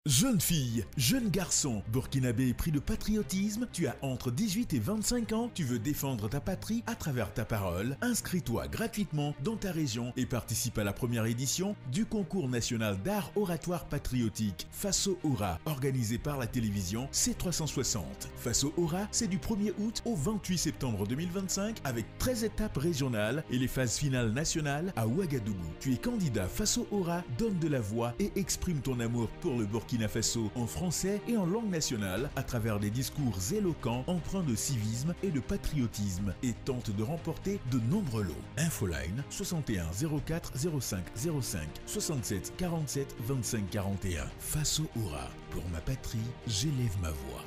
Jeune fille, jeune garçon, burkinabé pris de patriotisme, tu as entre 18 et 25 ans, tu veux défendre ta patrie à travers ta parole, inscris-toi gratuitement dans ta région et participe à la première édition du concours national d'art oratoire patriotique Faso Aura, organisé par la télévision C360. Faso Aura, c'est du 1er août au 28 septembre 2025 avec 13 étapes régionales et les phases finales nationales à Ouagadougou. Tu es candidat Faso Aura, donne de la voix et exprime ton amour pour le Burkina Faso en français et en langue nationale à travers des discours éloquents empreints de civisme et de patriotisme et tente de remporter de nombreux lots. Infoline 61 04 05 05 67 47 25 41. Faso Aura, pour ma patrie, j'élève ma voix.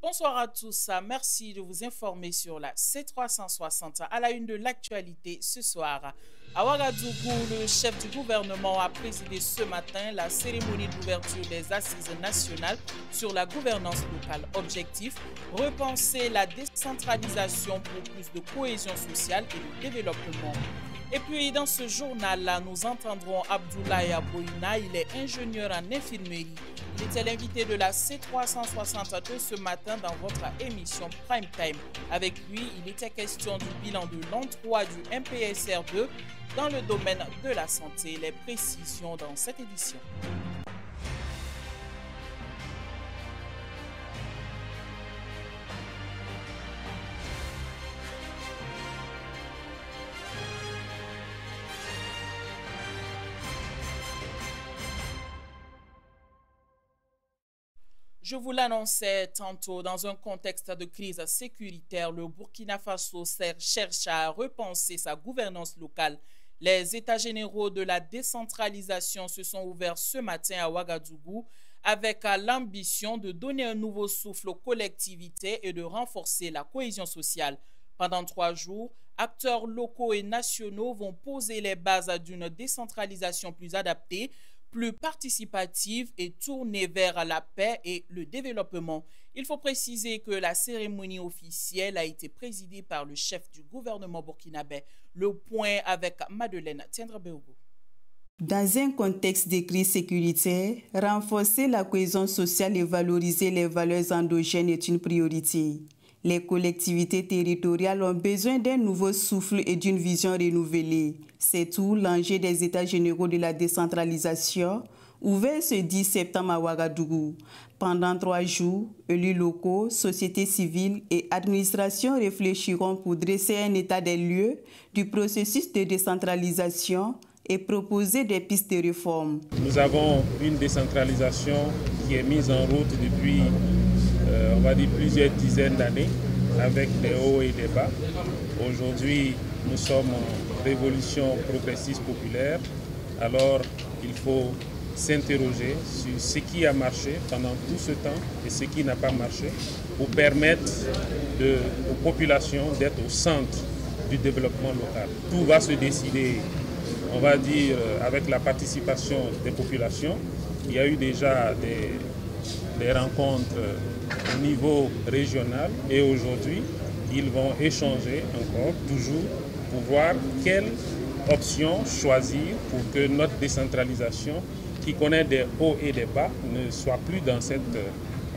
Bonsoir à tous, merci de vous informer sur la C360 à la une de l'actualité ce soir. À Ouagadougou, le chef du gouvernement a présidé ce matin la cérémonie d'ouverture des assises nationales sur la gouvernance locale. Objectif, repenser la décentralisation pour plus de cohésion sociale et de développement. Et puis dans ce journal-là, nous entendrons Abdoulaye Aboina, il est ingénieur en infirmerie. Il était l'invité de la C360 de ce matin dans votre émission Prime Time. Avec lui, il était question du bilan de l'an 3 du MPSR2 dans le domaine de la santé. Les précisions dans cette édition. Je vous l'annonçais tantôt, dans un contexte de crise sécuritaire, le Burkina Faso cherche à repenser sa gouvernance locale. Les États généraux de la décentralisation se sont ouverts ce matin à Ouagadougou avec l'ambition de donner un nouveau souffle aux collectivités et de renforcer la cohésion sociale. Pendant 3 jours, acteurs locaux et nationaux vont poser les bases d'une décentralisation plus adaptée, plus participative et tournée vers la paix et le développement. Il faut préciser que la cérémonie officielle a été présidée par le chef du gouvernement burkinabé. Le point avec Madeleine Tiendrebeogo. Dans un contexte de crise sécuritaire, renforcer la cohésion sociale et valoriser les valeurs endogènes est une priorité. Les collectivités territoriales ont besoin d'un nouveau souffle et d'une vision renouvelée. C'est tout l'enjeu des États généraux de la décentralisation, ouvert ce 10 septembre à Ouagadougou. Pendant 3 jours, élus locaux, sociétés civiles et administrations réfléchiront pour dresser un état des lieux du processus de décentralisation et proposer des pistes de réforme. Nous avons une décentralisation qui est mise en route depuis on va dire plusieurs dizaines d'années, avec des hauts et des bas. Aujourd'hui, nous sommes en révolution progressiste populaire, alors il faut s'interroger sur ce qui a marché pendant tout ce temps et ce qui n'a pas marché pour permettre aux populations d'être au centre du développement local. Tout va se décider, on va dire, avec la participation des populations. Il y a eu déjà des rencontres au niveau régional et aujourd'hui, ils vont échanger encore, toujours, pour voir quelle option choisir pour que notre décentralisation, qui connaît des hauts et des bas, ne soit plus dans cette,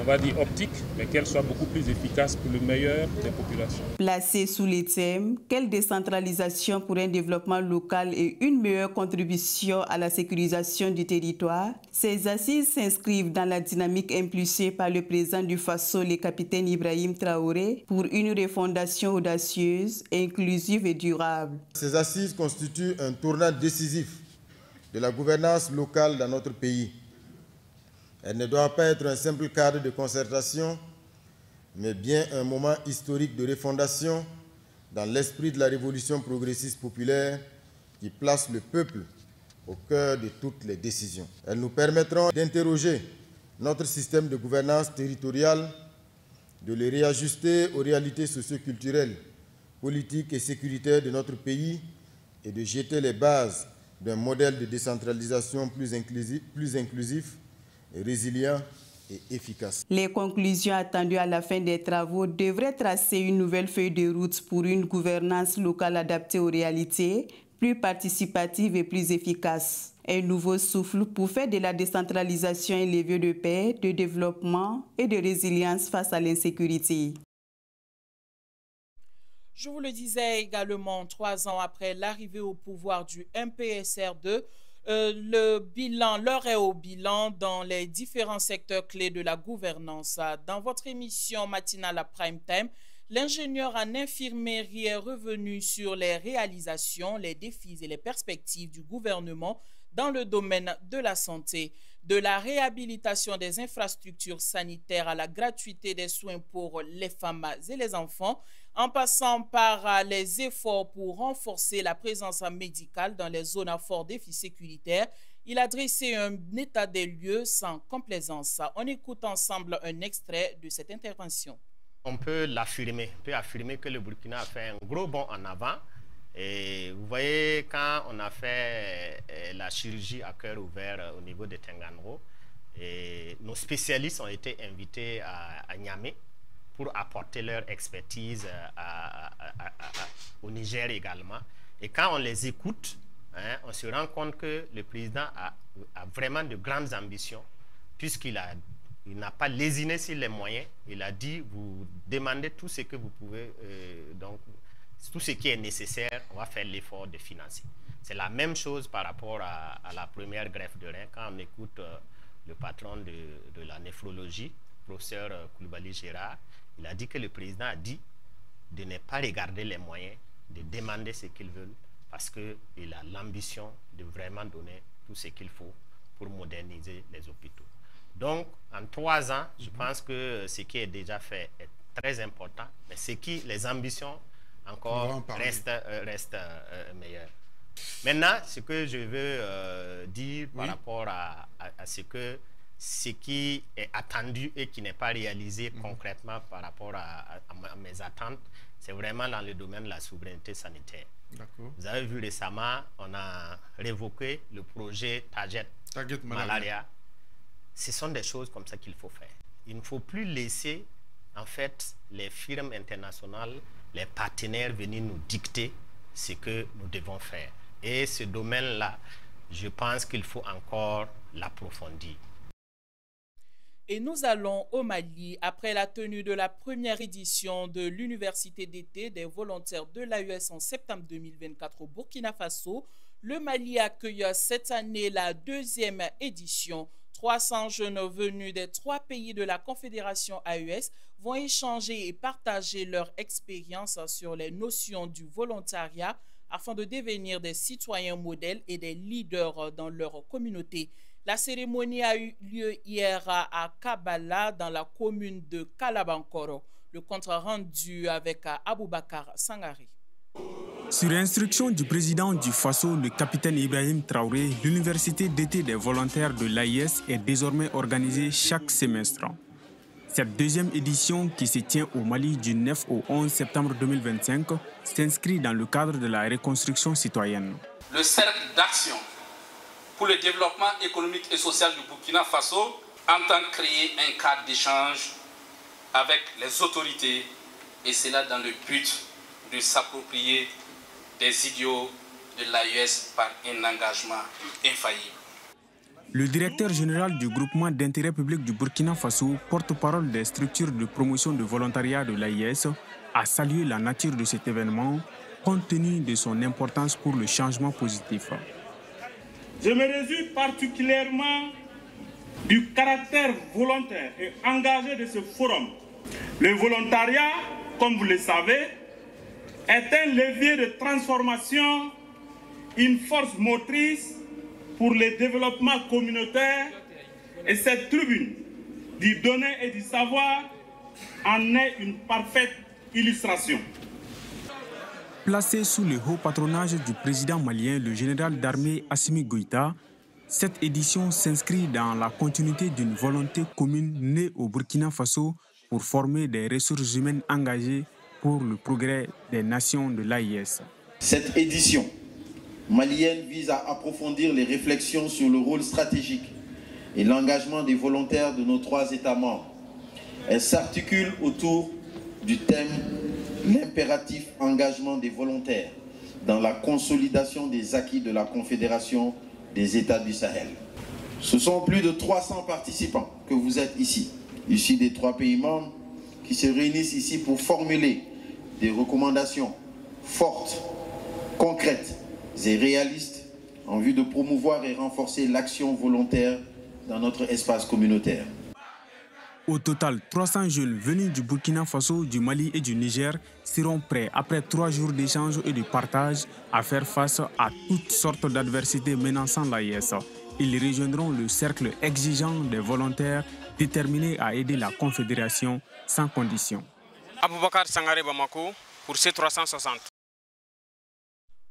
on va dire, optique, mais qu'elle soit beaucoup plus efficace pour le meilleur des populations. Placé sous les thèmes « Quelle décentralisation pour un développement local et une meilleure contribution à la sécurisation du territoire », ces assises s'inscrivent dans la dynamique impulsée par le président du Faso, le capitaine Ibrahim Traoré, pour une refondation audacieuse, inclusive et durable. Ces assises constituent un tournant décisif de la gouvernance locale dans notre pays. Elle ne doit pas être un simple cadre de concertation, mais bien un moment historique de refondation dans l'esprit de la révolution progressiste populaire qui place le peuple au cœur de toutes les décisions. Elles nous permettront d'interroger notre système de gouvernance territoriale, de le réajuster aux réalités socioculturelles, politiques et sécuritaires de notre pays et de jeter les bases d'un modèle de décentralisation plus inclusif, résilient et efficace. Les conclusions attendues à la fin des travaux devraient tracer une nouvelle feuille de route pour une gouvernance locale adaptée aux réalités, plus participative et plus efficace. Un nouveau souffle pour faire de la décentralisation un levier de paix, de développement et de résilience face à l'insécurité. Je vous le disais également, 3 ans après l'arrivée au pouvoir du MPSR2, l'heure est au bilan dans les différents secteurs clés de la gouvernance. Dans votre émission matinale à Prime Time, l'ingénieur en infirmerie est revenu sur les réalisations, les défis et les perspectives du gouvernement dans le domaine de la santé. De la réhabilitation des infrastructures sanitaires à la gratuité des soins pour les femmes et les enfants, en passant par les efforts pour renforcer la présence médicale dans les zones à fort défi sécuritaire, il a dressé un état des lieux sans complaisance. On écoute ensemble un extrait de cette intervention. On peut l'affirmer, que le Burkina a fait un gros bond en avant. Et vous voyez, quand on a fait la chirurgie à cœur ouvert au niveau de Tenganro, nos spécialistes ont été invités à Niamey pour apporter leur expertise au Niger également. Et quand on les écoute, on se rend compte que le président a vraiment de grandes ambitions, puisqu'il n'a pas lésiné sur les moyens. Il a dit, vous demandez tout ce que vous pouvez, donc tout ce qui est nécessaire, on va faire l'effort de financer. C'est la même chose par rapport à la première greffe de rein. Quand on écoute le patron de la néphrologie, professeur Koulibaly Gérard, il a dit que le président a dit de ne pas regarder les moyens, de demander ce qu'ils veulent, parce qu'il a l'ambition de vraiment donner tout ce qu'il faut pour moderniser les hôpitaux. Donc, en 3 ans, je pense que ce qui est déjà fait est très important, mais les ambitions encore restent meilleures. Maintenant, ce que je veux dire par rapport à ce qui est attendu et qui n'est pas réalisé concrètement par rapport à mes attentes, c'est vraiment dans le domaine de la souveraineté sanitaire. Vous avez vu récemment, on a révoqué le projet Target Malaria. Ce sont des choses comme ça qu'il faut faire. Il ne faut plus laisser en fait les firmes internationales, les partenaires venir nous dicter ce que nous devons faire. Et ce domaine-là, je pense qu'il faut encore l'approfondir. Et nous allons au Mali après la tenue de la première édition de l'Université d'été des volontaires de l'AES en septembre 2024 au Burkina Faso. Le Mali accueille cette année la 2e édition. 300 jeunes venus des 3 pays de la Confédération AES vont échanger et partager leur expérience sur les notions du volontariat afin de devenir des citoyens modèles et des leaders dans leur communauté. La cérémonie a eu lieu hier à Kabala, dans la commune de Kalabankoro. Le compte rendu avec Aboubakar Sangari. Sur instruction du président du Faso, le capitaine Ibrahim Traoré, l'université d'été des volontaires de l'AIS est désormais organisée chaque semestre. Cette 2e édition, qui se tient au Mali du 9 au 11 septembre 2025, s'inscrit dans le cadre de la reconstruction citoyenne. Le cercle d'action pour le développement économique et social du Burkina Faso entend créer un cadre d'échange avec les autorités, et cela dans le but de s'approprier des idéaux de l'AES par un engagement infaillible. Le directeur général du groupement d'intérêt public du Burkina Faso, porte-parole des structures de promotion de volontariat de l'AIS, a salué la nature de cet événement compte tenu de son importance pour le changement positif. Je me réjouis particulièrement du caractère volontaire et engagé de ce forum. Le volontariat, comme vous le savez, est un levier de transformation, une force motrice pour le développement communautaire, et cette tribune du donner et du savoir en est une parfaite illustration. Placée sous le haut patronage du président malien, le général d'armée Assimi Goïta, cette édition s'inscrit dans la continuité d'une volonté commune née au Burkina Faso pour former des ressources humaines engagées pour le progrès des nations de l'AIS. Cette édition malienne vise à approfondir les réflexions sur le rôle stratégique et l'engagement des volontaires de nos 3 États membres. Elle s'articule autour du thème « L'impératif engagement des volontaires dans la consolidation des acquis de la Confédération des États du Sahel ». Ce sont plus de 300 participants que vous êtes ici des 3 pays membres, qui se réunissent ici pour formuler des recommandations fortes, concrètes et réalistes en vue de promouvoir et renforcer l'action volontaire dans notre espace communautaire. Au total, 300 jeunes venus du Burkina Faso, du Mali et du Niger seront prêts, après 3 jours d'échange et de partage, à faire face à toutes sortes d'adversités menaçant l'AES. Ils rejoindront le cercle exigeant des volontaires déterminés à aider la Confédération sans condition. Aboubakar Sangaré Bamako pour C360.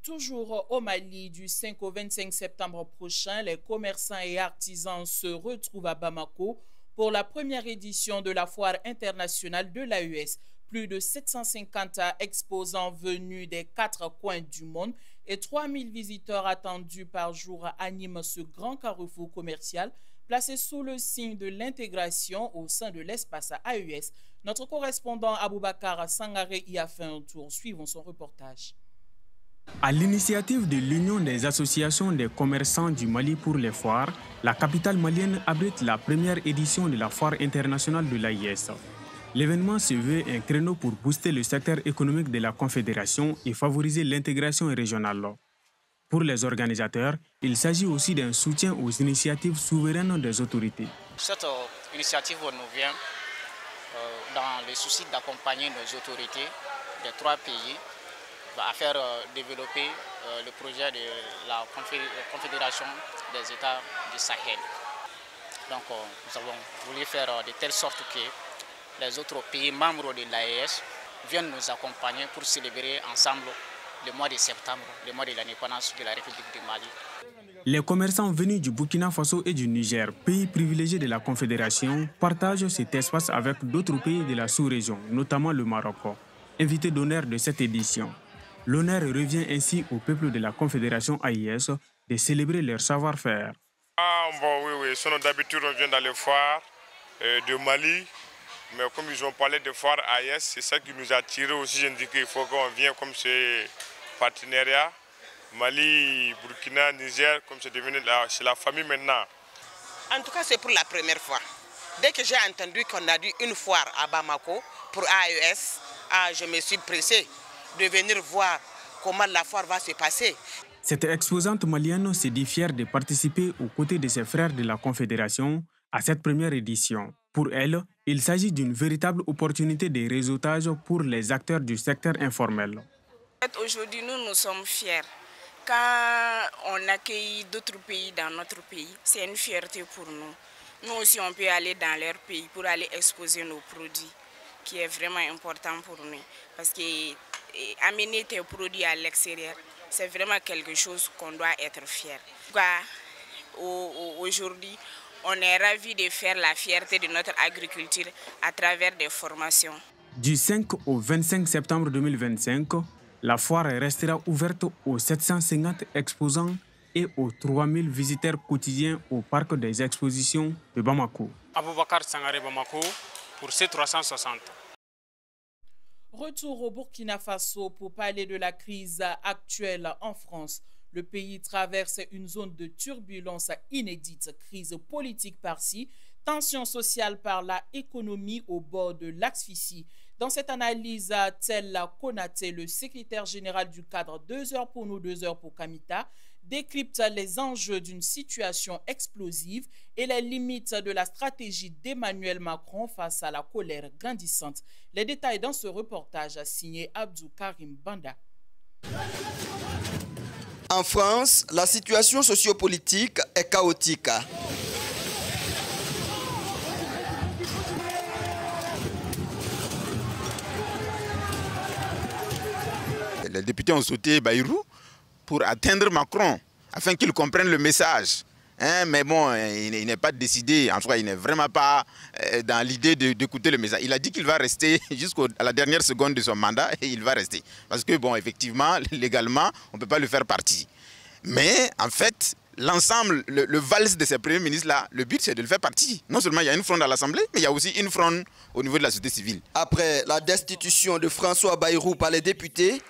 Toujours au Mali, du 5 au 25 septembre prochain, les commerçants et artisans se retrouvent à Bamako pour la première édition de la foire internationale de l'AES. Plus de 750 exposants venus des 4 coins du monde et 3000 visiteurs attendus par jour animent ce grand carrefour commercial placé sous le signe de l'intégration au sein de l'espace AES. Notre correspondant Aboubakar Sangaré y a fait un tour. Suivons son reportage. À l'initiative de l'Union des associations des commerçants du Mali pour les foires, la capitale malienne abrite la première édition de la foire internationale de l'AES. L'événement se veut un créneau pour booster le secteur économique de la Confédération et favoriser l'intégration régionale. Pour les organisateurs, il s'agit aussi d'un soutien aux initiatives souveraines des autorités. Cette initiative nous vient dans le souci d'accompagner nos autorités des 3 pays à faire développer le projet de la Confédération des États du Sahel. Donc nous avons voulu faire de telle sorte que les autres pays membres de l'AES viennent nous accompagner pour célébrer ensemble le mois de septembre, le mois de l'indépendance de la République du Mali. Les commerçants venus du Burkina Faso et du Niger, pays privilégiés de la Confédération, partagent cet espace avec d'autres pays de la sous-région, notamment le Maroc, invité d'honneur de cette édition. L'honneur revient ainsi au peuple de la Confédération AES de célébrer leur savoir-faire. Oui, d'habitude on vient dans les foires de Mali, mais comme ils ont parlé de foires AES, c'est ça qui nous a attirés aussi. Je me dis qu'il faut qu'on vienne comme ce partenariat. Mali, Burkina, Niger, comme c'est devenu la famille maintenant. En tout cas, c'est pour la première fois. Dès que j'ai entendu qu'on a dit une foire à Bamako pour AES, je me suis pressée de venir voir comment la foire va se passer. Cette exposante malienne se dit fière de participer aux côtés de ses frères de la Confédération à cette première édition. Pour elle, il s'agit d'une véritable opportunité de réseautage pour les acteurs du secteur informel. Aujourd'hui, nous sommes fiers. Quand on accueille d'autres pays dans notre pays, c'est une fierté pour nous. Nous aussi, on peut aller dans leur pays pour aller exposer nos produits, qui est vraiment important pour nous. Parce que amener tes produits à l'extérieur, c'est vraiment quelque chose qu'on doit être fier. Aujourd'hui, on est ravis de faire la fierté de notre agriculture à travers des formations. Du 5 au 25 septembre 2025, la foire restera ouverte aux 750 exposants et aux 3000 visiteurs quotidiens au parc des expositions de Bamako. Aboubakar Sangaré Bamako pour C360. Retour au Burkina Faso pour parler de la crise actuelle en France. Le pays traverse une zone de turbulence inédite, crise politique par-ci, tension sociale par-là, économie au bord de l'asphyxie. Dans cette analyse, tel Konaté, le secrétaire général du cadre 2 heures pour nous, 2 heures pour Kamita, décrypte les enjeux d'une situation explosive et les limites de la stratégie d'Emmanuel Macron face à la colère grandissante. Les détails dans ce reportage signé Abdou Karim Banda. En France, la situation sociopolitique est chaotique. Les députés ont sauté Bayrou pour atteindre Macron, afin qu'il comprenne le message. Mais bon, il n'est pas décidé, en tout cas, il n'est vraiment pas dans l'idée d'écouter le message. Il a dit qu'il va rester jusqu'à la dernière seconde de son mandat et il va rester. Parce que, bon, effectivement, légalement, on ne peut pas le faire partie. Mais en fait, l'ensemble, le valse de ces premiers ministres-là, le but c'est de le faire partie. Non seulement il y a une fronde à l'Assemblée, mais il y a aussi une fronde au niveau de la société civile. Après la destitution de François Bayrou par les députés,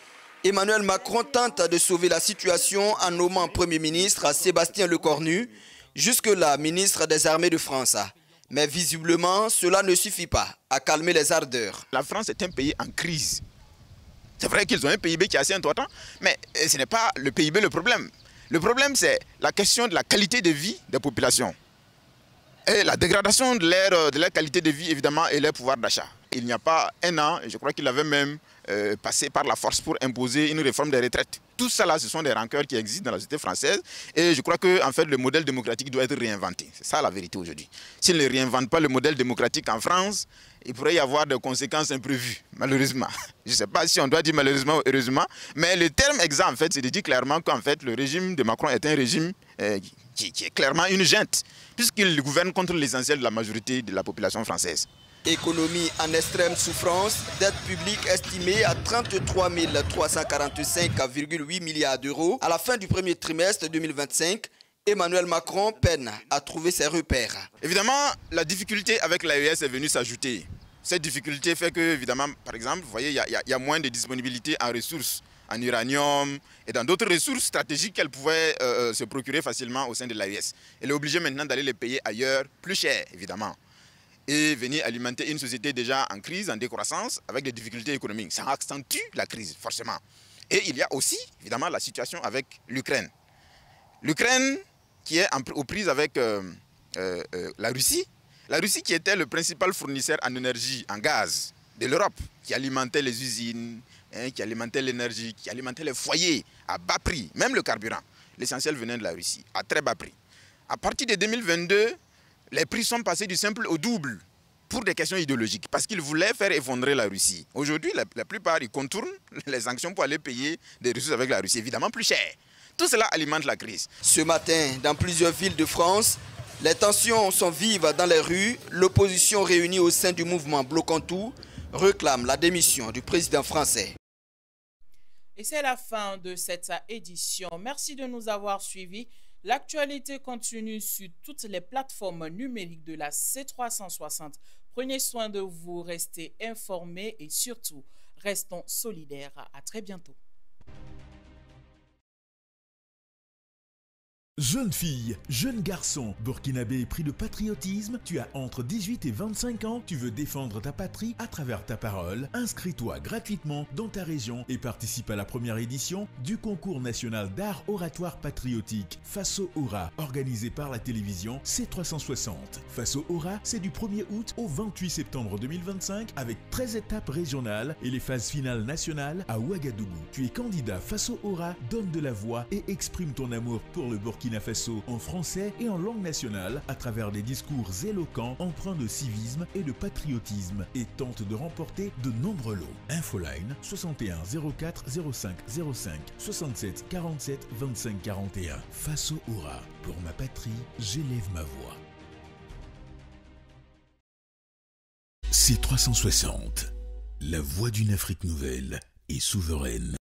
Emmanuel Macron tente de sauver la situation en nommant Premier ministre Sébastien Lecornu, jusque-là ministre des Armées de France. Mais visiblement, cela ne suffit pas à calmer les ardeurs. La France est un pays en crise. C'est vrai qu'ils ont un PIB qui est assez important, mais ce n'est pas le PIB le problème. Le problème, c'est la question de la qualité de vie des populations. Et la dégradation de leur qualité de vie, évidemment, et leur pouvoir d'achat. Il n'y a pas un an, je crois qu'il avait même passé par la force pour imposer une réforme des retraites. Tout ça, là, ce sont des rancœurs qui existent dans la société française. Et je crois que, en fait, le modèle démocratique doit être réinventé. C'est ça la vérité aujourd'hui. S'il ne réinvente pas le modèle démocratique en France, il pourrait y avoir des conséquences imprévues, malheureusement. Je ne sais pas si on doit dire malheureusement ou heureusement, mais le terme exact, en fait, c'est de dire clairement qu'en fait, le régime de Macron est un régime qui est clairement une junte, puisqu'il gouverne contre l'essentiel de la majorité de la population française. Économie en extrême souffrance, dette publique estimée à 33 345,8 milliards d'euros. À la fin du premier trimestre 2025, Emmanuel Macron peine à trouver ses repères. Évidemment, la difficulté avec l'AES est venue s'ajouter. Cette difficulté fait que, évidemment, par exemple, vous voyez, il y a moins de disponibilité en ressources, en uranium et dans d'autres ressources stratégiques qu'elle pouvait se procurer facilement au sein de l'AES. Elle est obligée maintenant d'aller les payer ailleurs, plus cher, évidemment, et venir alimenter une société déjà en crise, en décroissance, avec des difficultés économiques. Ça accentue la crise, forcément. Et il y a aussi, évidemment, la situation avec l'Ukraine. L'Ukraine qui est aux prises avec la Russie. La Russie qui était le principal fournisseur en énergie, en gaz de l'Europe, qui alimentait les usines, qui alimentait l'énergie, qui alimentait les foyers à bas prix, même le carburant. L'essentiel venait de la Russie, à très bas prix. À partir de 2022, les prix sont passés du simple au double pour des questions idéologiques, parce qu'ils voulaient faire effondrer la Russie. Aujourd'hui, la plupart, ils contournent les sanctions pour aller payer des ressources avec la Russie, évidemment plus cher. Tout cela alimente la crise. Ce matin, dans plusieurs villes de France, les tensions sont vives dans les rues. L'opposition réunie au sein du mouvement Bloquons Tout réclame la démission du président français. Et c'est la fin de cette édition. Merci de nous avoir suivis. L'actualité continue sur toutes les plateformes numériques de la C360. Prenez soin de vous, restez informés et surtout, restons solidaires. À très bientôt. Jeune fille, jeune garçon, burkinabé pris de patriotisme, tu as entre 18 et 25 ans, tu veux défendre ta patrie à travers ta parole, inscris-toi gratuitement dans ta région et participe à la première édition du concours national d'art oratoire patriotique Faso Aura, organisé par la télévision C360. Faso Aura, c'est du 1er août au 28 septembre 2025 avec 13 étapes régionales et les phases finales nationales à Ouagadougou. Tu es candidat Faso Aura, donne de la voix et exprime ton amour pour le Burkina Faso en français et en langue nationale à travers des discours éloquents empreints de civisme et de patriotisme et tente de remporter de nombreux lots. Infoline 61 04 05 05 67 47 25 41. Faso Aura, pour ma patrie, j'élève ma voix. C360, la voix d'une Afrique nouvelle et souveraine.